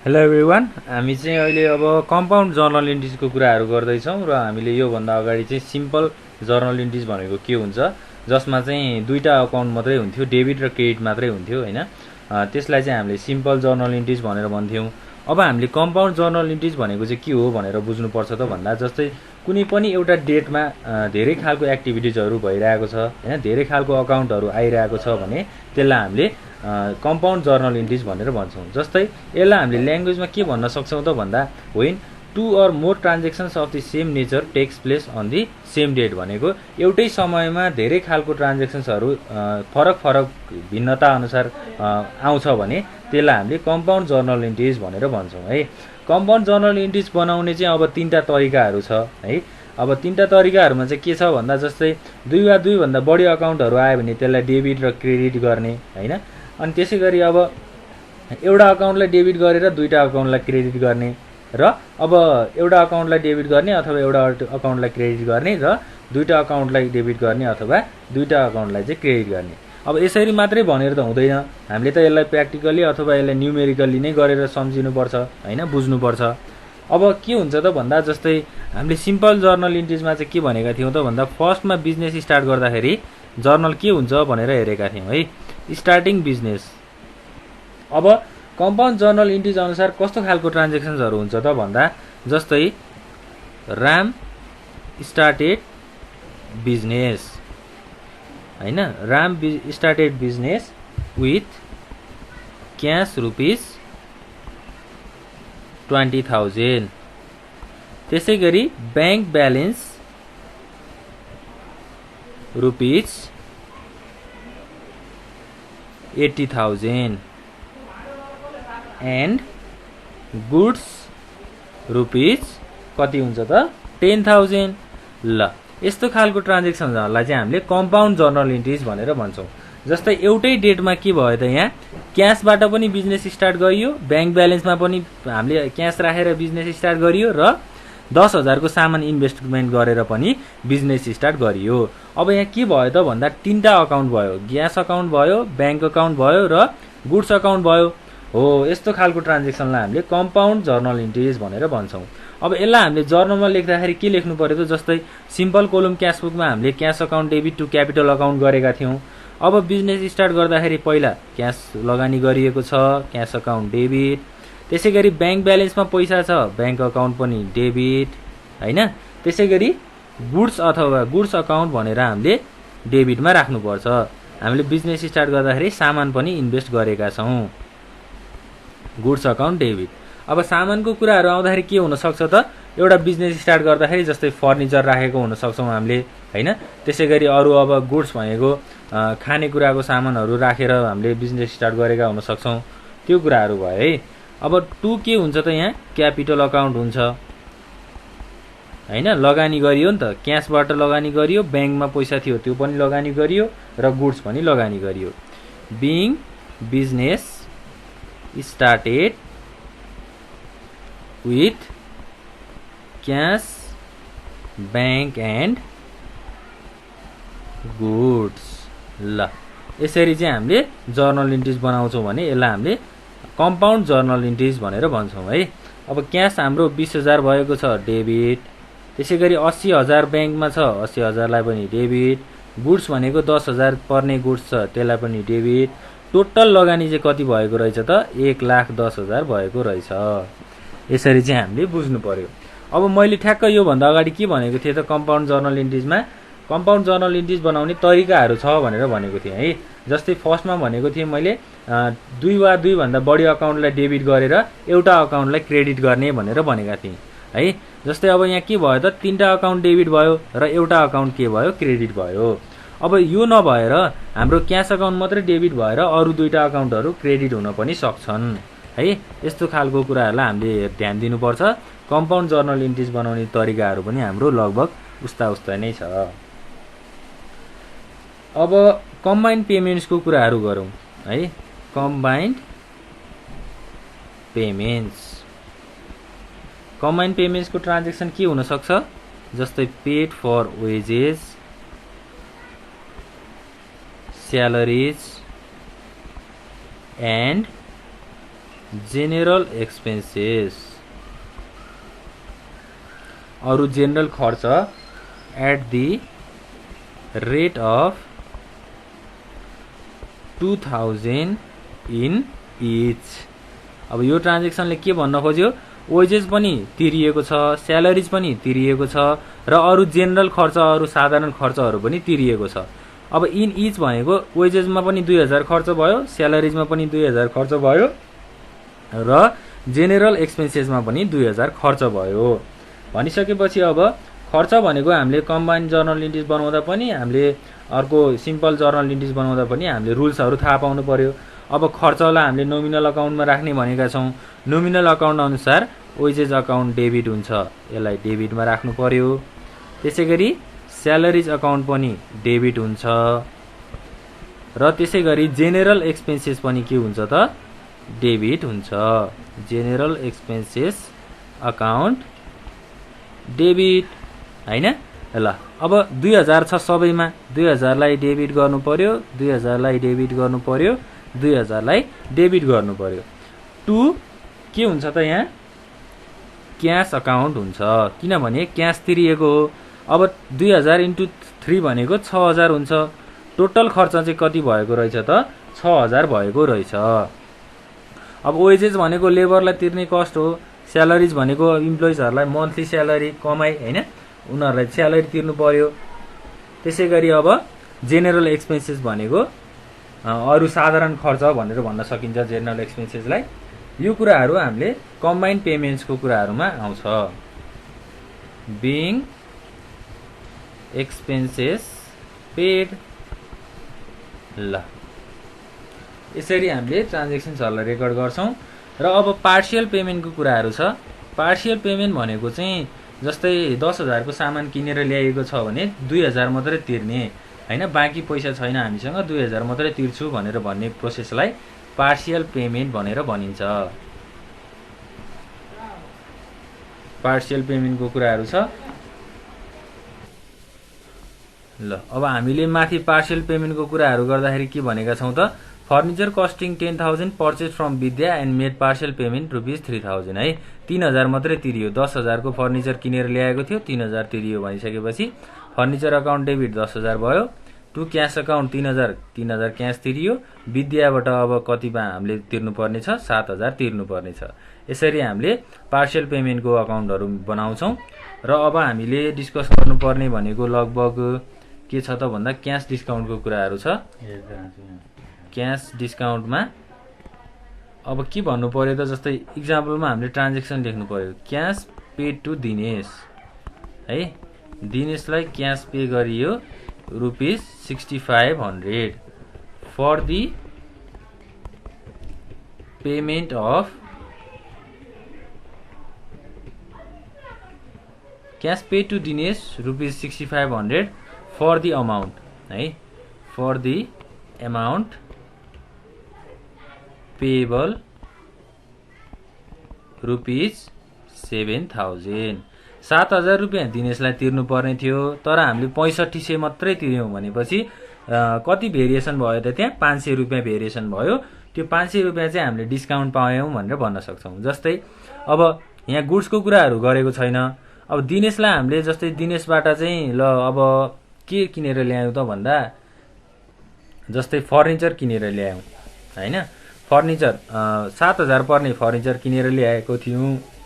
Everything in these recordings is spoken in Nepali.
हेलो एभ्रिवान, हामी चाहिँ अहिले अब कम्पाउन्ड जर्नल इन्ट्रिजको कुराहरू गर्दैछौँ र हामीले योभन्दा अगाडि चाहिँ सिम्पल जर्नल इन्ट्रिज भनेको के हुन्छ, जसमा चाहिँ दुईवटा अकाउन्ट मात्रै हुन्थ्यो, डेबिट र क्रेडिट मात्रै हुन्थ्यो होइन। त्यसलाई चाहिँ हामीले सिम्पल जर्नल इन्ट्रिज भनेर भन्थ्यौँ। अब हामीले कम्पाउन्ड जर्नल इन्ट्रिज भनेको चाहिँ के हो भनेर बुझ्नुपर्छ त भन्दा, जस्तै कुनै पनि एउटा डेटमा धेरै खालको एक्टिभिटिजहरू भइरहेको छ होइन, धेरै खालको अकाउन्टहरू आइरहेको छ भने त्यसलाई हामीले कम्पाउन्ड जर्नल इन्ट्रिज भनेर भन्छौँ। जस्तै यसलाई हामीले ल्याङ्ग्वेजमा के भन्न सक्छौँ त भन्दा, when two or more transactions of the same nature takes place on the same date भनेको एउटै समयमा धेरै खालको ट्रान्जेक्सन्सहरू फरक फरक भिन्नता अनुसार आउँछ भने त्यसलाई हामीले कम्पाउन्ड जर्नल इन्ट्रिज भनेर भन्छौँ है। कम्पाउन्ड जर्नल इन्ट्रिज बनाउने चाहिँ अब तीनवटा तरिकाहरू छ है। अब तीनवटा तरिकाहरूमा चाहिँ के छ भन्दा, जस्तै दुई वा दुईभन्दा बढी अकाउन्टहरू आयो भने त्यसलाई डेबिट र क्रेडिट गर्ने होइन। अनि त्यसै गरी अब एउटा अकाउन्टलाई डेबिट गरेर दुईवटा अकाउन्टलाई क्रेडिट गर्ने र अब एउटा अकाउन्टलाई डेबिट गर्ने अथवा एउटा अकाउन्टलाई क्रेडिट गर्ने र दुईवटा अकाउन्टलाई डेबिट गर्ने अथवा दुईवटा अकाउन्टलाई चाहिँ क्रेडिट गर्ने। अब यसरी मात्रै भनेर त हुँदैन, हामीले त यसलाई प्र्याक्टिकली अथवा यसलाई न्युमेरिकल्ली नै गरेर सम्झिनुपर्छ होइन, बुझ्नुपर्छ। अब के हुन्छ त भन्दा, जस्तै हामीले सिम्पल जर्नल इन्ट्रिजमा चाहिँ के भनेका थियौँ त भन्दा, फर्स्टमा बिजनेस स्टार्ट गर्दाखेरि जर्नल के हुन्छ भनेर हेरेका थियौँ है, स्टार्टिङ बिजनेस। अब कम्पाउन्ड जर्नल इन्ट्रिज अनुसार कस्तो खालको ट्रान्जेक्सन्सहरू हुन्छ त भन्दा, जस्तै राम स्टार्टेड बिजनेस होइन, Ram started business with cash rupees 20,000। त्यसै गरी bank balance rupees 80,000 and goods rupees कति हुन्छ त 10,000। ल, यस्तो खालको ट्रान्जेक्सन्सहरूलाई चाहिँ हामीले कम्पाउन्ड जर्नल इन्ट्रिज भनेर भन्छौँ। जस्तै एउटै डेटमा के भयो त, यहाँ क्यासबाट पनि बिजनेस स्टार्ट गरियो, ब्याङ्क ब्यालेन्समा पनि हामीले क्यास राखेर बिजनेस स्टार्ट गरियो र 10,000 को सामान इन्भेस्टमेन्ट गरेर पनि बिजनेस स्टार्ट गरियो। अब यहाँ के भयो त भन्दा, तीनवटा अकाउन्ट भयो, ग्यास अकाउन्ट भयो, ब्याङ्क अकाउन्ट भयो र गुड्स अकाउन्ट भयो हो। यस्तो खालको ट्रान्जेक्सनलाई हामीले कम्पाउन्ड जर्नल इन्ट्रिज भनेर भन्छौँ। अब यसलाई हामीले जर्नलमा लेख्दाखेरि के लेख्नु पर्यो त, जस्तै सिम्पल कोलम क्यासबुकमा हामीले cash account debit to capital account गरेका थियौँ। अब बिजनेस स्टार्ट गर्दाखेरि पहिला क्यास लगानी गरिएको छ, क्यास अकाउन्ट डेबिट। त्यसै गरी ब्याङ्क ब्यालेन्समा पैसा छ, ब्याङ्क अकाउन्ट पनि डेबिट होइन। त्यसै गरी गुड्स अथवा गुड्स अकाउन्ट भनेर हामीले डेबिटमा राख्नुपर्छ। हामीले बिजनेस स्टार्ट गर्दाखेरि सामान पनि इन्भेस्ट गरेका छौँ, गुड्स अकाउन्ट डेबिट। अब सामानको कुराहरू आउँदाखेरि के हुनसक्छ त, एउटा बिजनेस स्टार्ट गर्दाखेरि जस्तै फर्निचर राखेको हुनसक्छौँ हामीले होइन। त्यसै गरी अरू अब गुड्स भनेको खानेकुराको सामानहरू राखेर हामीले बिजनेस स्टार्ट गरेका हुनसक्छौँ, त्यो कुराहरू भयो है। अब टु के हुन्छ त, यहाँ क्यापिटल अकाउन्ट हुन्छ होइन, लगानी गरियो नि त, क्यासबाट लगानी गरियो, ब्याङ्कमा पैसा थियो त्यो पनि लगानी गरियो र गुड्स पनि लगानी गरियो। Being business started with cash bank and goods. ल, यसरी चाहिँ हामीले जर्नल इन्ट्रिज बनाउँछौँ भने यसलाई हामीले कम्पाउन्ड जर्नल इन्ट्रिज भनेर भन्छौँ है। अब क्यास हाम्रो 20,000 भएको छ, डेबिट। त्यसै गरी 80,000 ब्याङ्कमा छ, 80,000लाई पनि डेबिट। गुड्स भनेको 10,000 पर्ने गुड्स छ, त्यसलाई पनि डेबिट। टोटल लगानी चाहिँ कति भएको रहेछ त, 1,10,000 भएको रहेछ। यसरी चाहिँ हामीले बुझ्नु पर्यो। अब मैले ठ्याक्क योभन्दा अगाडि के भनेको थिएँ त, कम्पाउन्ड जर्नल इन्ट्रिजमा कम्पाउन्ड जर्नल इन्ट्रिज बनाउने तरिकाहरू छ भनेर भनेको थिएँ है। जस्तै फर्स्टमा भनेको थिएँ मैले दुई वा दुईभन्दा बढी अकाउन्टलाई डेबिट गरेर एउटा अकाउन्टलाई क्रेडिट गर्ने भनेर भनेका थिएँ है। जस्तै अब यहाँ के भयो त, तीनवटा अकाउन्ट डेबिट भयो र एउटा अकाउन्ट के भयो, क्रेडिट भयो। अब यो नभएर हाम्रो क्यास अकाउन्ट मात्रै डेबिट भएर अरू दुईवटा अकाउन्टहरू क्रेडिट हुन पनि सक्छन् है। यस्तो खालको कुराहरूलाई हामीले ध्यान दिनुपर्छ। कम्पाउन्ड जर्नल इन्ट्रिज बनाउने तरिकाहरू पनि हाम्रो लगभग उस्ता नै छ। अब कम्बाइन्ड पेमेन्ट्सको कुराहरू गरौँ है। कम्बाइन्ड पेमेन्ट्स, कम्बाइन्ड पेमेन्ट्सको ट्रान्जेक्सन के हुनसक्छ, जस्तै paid for wages, salaries and general expenses अरु जेनरल खर्च at the rate of 2000 in each. अब यो ट्रान्जेक्सनले के भन्न खोज्यो, वेजेस पनि तिरिएको छ, स्यालेरिज पनि तिरिएको छ र अरु जेनरल खर्च अरु साधारण खर्चहरु पनि तिरिएको छ। अब इन इच भनेको वेजेसमा पनि 2000 खर्च भयो, स्यालेरिजमा पनि 2000 खर्च भयो र जेनरल एक्सपेन्सेसमा पनि 2000 खर्च भयो भनिसकेपछि अब खर्च भनेको हामीले कम्बाइन्ड जर्नल इन्ट्रिज बनाउँदा पनि हामीले अर्को सिम्पल जर्नल इन्ट्रिज बनाउँदा पनि हामीले रुल्सहरु थाहा पाउनु पर्यो। अब खर्चलाई हामीले नोमिनल अकाउन्टमा राख्ने भनेका छौं। नोमिनल अकाउन्ट अनुसार वेजेस अकाउन्ट डेबिट हुन्छ, यसलाई डेबिटमा राख्नु पर्यो। त्यसैगरी स्यालेरिज अकाउन्ट पनि डेबिट हुन्छ र त्यसैगरी जेनरल एक्सपेन्सेस पनि के हुन्छ त डेबिट हुन्छ। जेनरल एक्सपेन्सेस अकाउन्ट डेबिट हैन। ल अब 2000 छ सबैमा, 2000 लाई डेबिट गर्नु पर्यो, 2000 लाई डेबिट गर्नु पर्यो, 2000 लाई डेबिट गर्नु पर्यो। 2 के हुन्छ त यहाँ क्याश अकाउन्ट हुन्छ, किनभने क्याश तिरिएको हो। अब 2000 इन्टु 3 भनेको 6000 हुन्छ। टोटल खर्च चाहिँ कति भएको रहेछ त 6000 भएको रहेछ। अब वेजेस भनेको लेबरलाई तिर्ने कस्ट हो, स्यालेरिज भनेको इम्प्लोइजहरुलाई मन्थली स्यालेरी कमाइ हैन, उनीहरुलाई स्यालेरी तिर्नु पर्यो। त्यसैगरी अब जेनरल एक्सपेन्सेस भनेको अरु साधारण खर्च भनेर भन्न सकिन्छ जेनरल एक्सपेन्सेसलाई। यो कुराहरु हामीले कम्बाइन्ड पेमेन्ट्सको कुराहरुमा आउँछ। Being expenses paid. ल यसरी हामीले ट्रान्जेक्सन्सहरुलाई रेकर्ड गर्छौं र अब पार्शियल पेमेन्टको कुराहरु छ। पार्शियल पेमेन्ट भनेको चाहिँ जस्तै 10000 को सामान किनेर ल्याएको छ भने 2000 मात्रै तिर्ने हैन, बाँकी पैसा छैन हामीसँग 2000 मात्रै तिर्छु भनेर भन्ने प्रोसेसलाई पार्शियल पेमेन्ट भनेर भनिन्छ। पार्शियल पेमेन्टको कुराहरु छ। ल अब हामीले माथि पार्शियल पेमेन्टको कुराहरु गर्दाखेरि के भनेका छौं त furniture costing 10000 purchase from Vidya and made partial payment ₹3000 है। 3000 मात्रै तिरियो, 10000 को फर्निचर किनेर ल्याएको थियो 3000 तिरियो भनिसकेपछि फर्निचर अकाउन्ट डेबिट 10000 भयो। टु क्याश अकाउन्ट 3000 क्याश तिरियो। विद्याबाट अब कतिमा हामीले तिर्नुपर्ने छ 7000 तिर्नुपर्ने छ। यसरी हामीले पार्शियल पेमेन्टको अकाउन्टहरु बनाउँछौं र अब हामीले डिस्कस गर्नुपर्ने भनेको लगभग के छ त भन्दा क्याश डिस्काउन्टको कुराहरु छ। क्याश डिस्काउन्टमा अब के भन्नु पर्यो त जस्तै एक्जाम्पलमा हामीले ट्रान्जेक्सन लेख्नु पर्यो क्याश पेड टु दिनेश है। दिनेशलाई क्याश पे गरियो ₹6500 for the payment of cash pay to Dinesh ₹6500 for the amount है, फर दी अमाउन्ट पेएबल ₹7000। 7000 रुपैयाँ दिनेशलाई तिर्नु पर्ने थियो तर हामीले 6500 मात्रै तिर्यौं भनेपछि कति भेरिएसन भयो त त्यहाँ 500 रुपैयाँ भेरिएसन भयो। त्यो 500 रुपैयाँ चाहिँ हामीले डिस्काउन्ट पायौं भनेर भन्न सक्छौं। जस्तै अब यहाँ गुड्सको कुराहरु गरेको छैन। अब दिनेशलाई हामीले जस्तै दिनेशबाट चाहिँ ल अब के किनेर ल्यायौं त भन्दा जस्तै फर्निचर किनेर ल्यायौं हैन। फर्निचर 7000 पर्ने फर्निचर किनेर ल्याएको थियौं।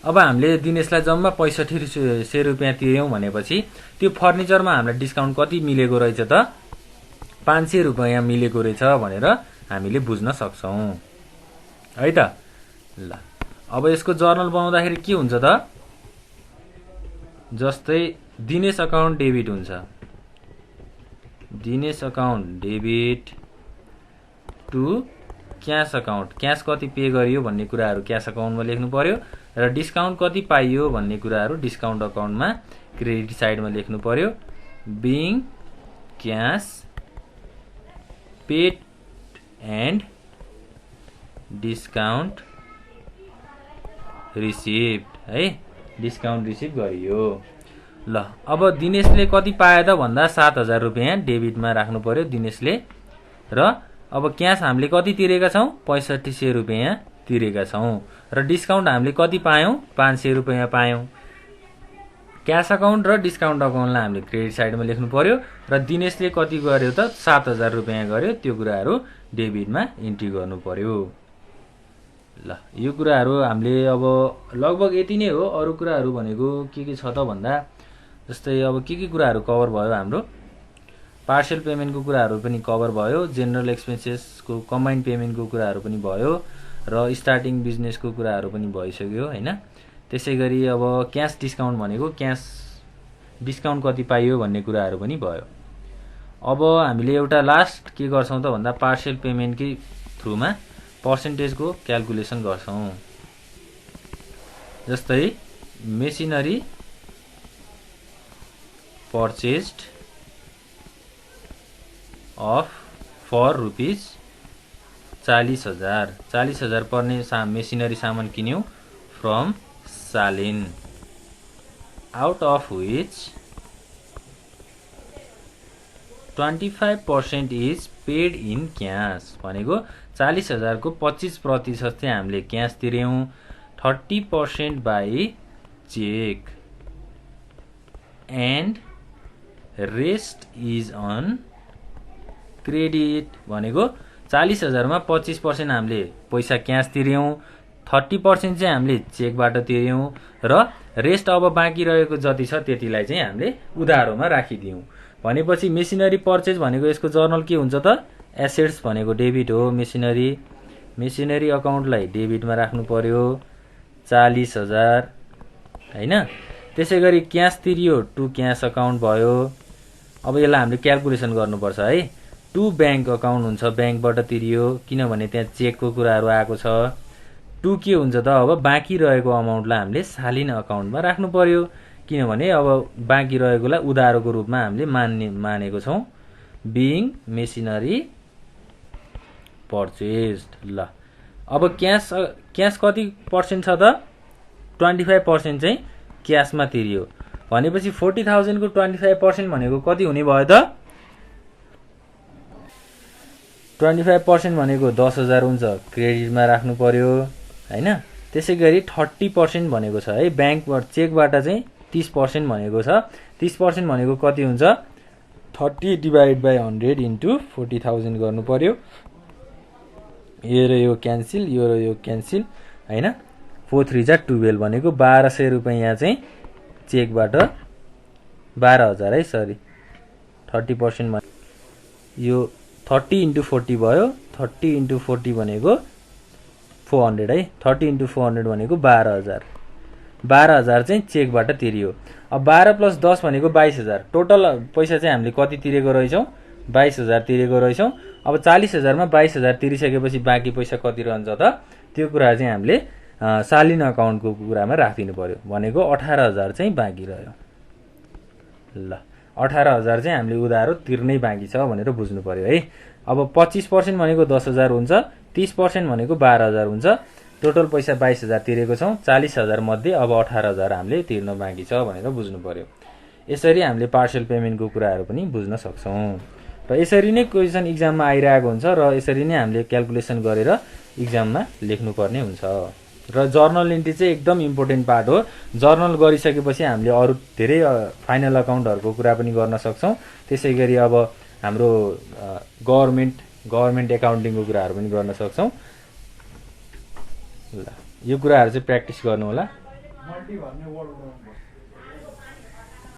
अब हामीले दिनेशलाई जम्मा 6500 रुपैयाँ तिर्यौं भनेपछि त्यो फर्निचरमा हामीलाई डिस्काउन्ट कति मिलेको रहेछ त 500 रुपैयाँ मिलेको रहेछ भनेर हामीले बुझ्न सक्छौं है त। ल अब यसको जर्नल बनाउँदाखेरि के हुन्छ त जस्तै दिनेश अकाउन्ट डेबिट हुन्छ। Dinesh account debit to cash account, cash कति पे गरियो भन्ने कुराहरु क्याश अकाउन्टमा लेख्नु पर्यो र डिस्काउन्ट कति पाइयो भन्ने कुराहरु डिस्काउन्ट अकाउन्टमा क्रेडिट साइडमा लेख्नु पर्यो। Being cash paid and discount received है, डिस्काउन्ट रिसिभ गरियो। ल अब दिनेशले कति पाए त भन्दा 7000 रुपैयाँ डेबिटमा राख्नु पर्यो दिनेशले र अब क्यास हामीले कति तिरेका छौँ 6500 रुपैयाँ तिरेका छौँ र डिस्काउन्ट हामीले कति पायौँ 500 रुपैयाँ पायौँ। क्यास अकाउन्ट र डिस्काउन्ट अकाउन्टलाई हामीले क्रेडिट साइडमा लेख्नु पर्यो र दिनेशले कति गर्यो त 7000 रुपैयाँ गर्यो। त्यो कुराहरू डेबिटमा इन्ट्री गर्नु पर्यो। ल यो कुराहरू हामीले अब लगभग यति नै हो। अरू कुराहरू भनेको के छ त भन्दा जस्तै अब के कुराहरू कभर भयो हाम्रो पार्शियल पेमेन्टको कुराहरू पनि कभर भयो, जेनरल एक्सपेन्सेसको कम्बाइन्ड पेमेन्टको कुराहरू पनि भयो र स्टार्टिङ बिजनेसको कुराहरू पनि भइसक्यो हैन। त्यसैगरी अब क्यास डिस्काउन्ट भनेको क्यास डिस्काउन्ट कति पाइयो भन्ने कुराहरू पनि भयो। अब हामीले एउटा लास्ट के गर्छौं त भन्दा पार्शियल पेमेन्टकै थ्रुमा पर्सेन्टेजको क्याल्कुलेसन गर्छौं। जस्तै machinery purchased of for rupees 40,000 40,000 पर्ने मेसिनरी सामान किन्यौं फ्रम सालिन, out of which 25% is paid in cash भनेको 40,000 को 25% चाहिँ हामीले क्यास तिर्यौं, 30% by cheque and rest is on credit भनेको 40,000 मा 25% हामीले पैसा क्यास तिर्यौं, 30% चाहिँ हामीले चेकबाट तिर्यौं र रेस्ट अब बाँकी रहेको जति छ त्यतिलाई चाहिँ हामीले उधारोमा राखिदियौं। भनेपछि मेसिनरी पर्चेज भनेको यसको जर्नल के हुन्छ त एसेट्स भनेको डेबिट हो। मेसिनरी अकाउन्टलाई डेबिटमा राख्नु पर्यो 40,000 हैन। त्यसैगरी क्यास तिरियो टु क्यास अकाउन्ट भयो। अब यसलाई हामीले क्याल्कुलेसन गर्नुपर्छ है। टु बैंक अकाउन्ट हुन्छ, बैंकबाट तिरियो किनभने त्यहाँ चेकको कुराहरू आएको छ। टु के हुन्छ त अब बाँकी रहेको अमाउन्टलाई हामीले सालिन अकाउन्टमा राख्नु पर्यो किनभने अब बाँकी रहेकोलाई उधारोको रूपमा हामीले मानेको छौं बिइङ मेसिनरी पर्चेज्ड। ल अब क्यास कति पर्सेन्ट छ त 25% चाहिँ क्यासमा तिरियो भनेपछि 40,000 को 25% भनेको कति हुने भयो त 25% भनेको 10,000 हुन्छ, क्रेडिटमा राख्नु पर्यो हैन। त्यसैगरी 30% भनेको छ है बैंकबाट चेकबाट चाहिँ 30% भनेको छ। 30% भनेको कति हुन्छ 30 डिवाइड बाइ 100 इन्टु 40,000 गर्नु पर्यो। यो र यो क्यान्सिल, यो र यो क्यान्सिल हैन। 4 3 जा 12 भनेको 1200 रुपैयाँ चाहिँ चेकबाट 12,000 है सरी 30% यो 30 इन्टु 40 भयो। 30 इन्टु 40 भनेको 400 है। 30 इन्टु 400 भनेको 12,000। 12,000 चाहिँ चेकबाट तिरियो। अब 12 प्लस 10 भनेको 22,000। टोटल पैसा चाहिँ हामीले कति तिरेको रहेछौं 22,000 तिरेको रहेछौं। अब 40,000 मा 22,000 तिरिसकेपछि बाँकी पैसा कति रहन्छ त त्यो कुरा चाहिँ हामीले सालिन अकाउन्टको कुरामा राखिदिनु पर्यो भनेको 18,000 चाहिँ बाँकी रह्यो। ल 18,000 चाहिँ हामीले उधारो तिर्नै बाँकी छ भनेर बुझ्नु पर्यो है। अब 25% भनेको 10,000 हुन्छ, 30% भनेको 12,000 हुन्छ। टोटल पैसा 22,000 तिरेको छौं। 40,000 मध्ये अब 18,000 हामीले तिर्न बाँकी छ भनेर बुझ्नु पर्यो। यसरी हामीले पार्शियल पेमेन्टको कुराहरू पनि बुझ्न सक्छौं र यसरी नै क्वेशन एक्जाममा आइरहेको हुन्छ र यसरी नै हामीले क्याल्कुलेसन गरेर एक्जाममा लेख्नुपर्ने हुन्छ। र जर्नल इन्ट्री चाहिँ एकदम इम्पोर्टेन्ट पार्ट हो। जर्नल गरिसकेपछि हामीले अरु धेरै फाइनल अकाउन्टहरुको कुरा पनि गर्न सक्छौं। त्यसैगरी अब हाम्रो गभर्नमेन्ट एकाउन्टिङको कुराहरू पनि गर्न सक्छौं। ल यो कुराहरू चाहिँ प्र्याक्टिस गर्नु होला।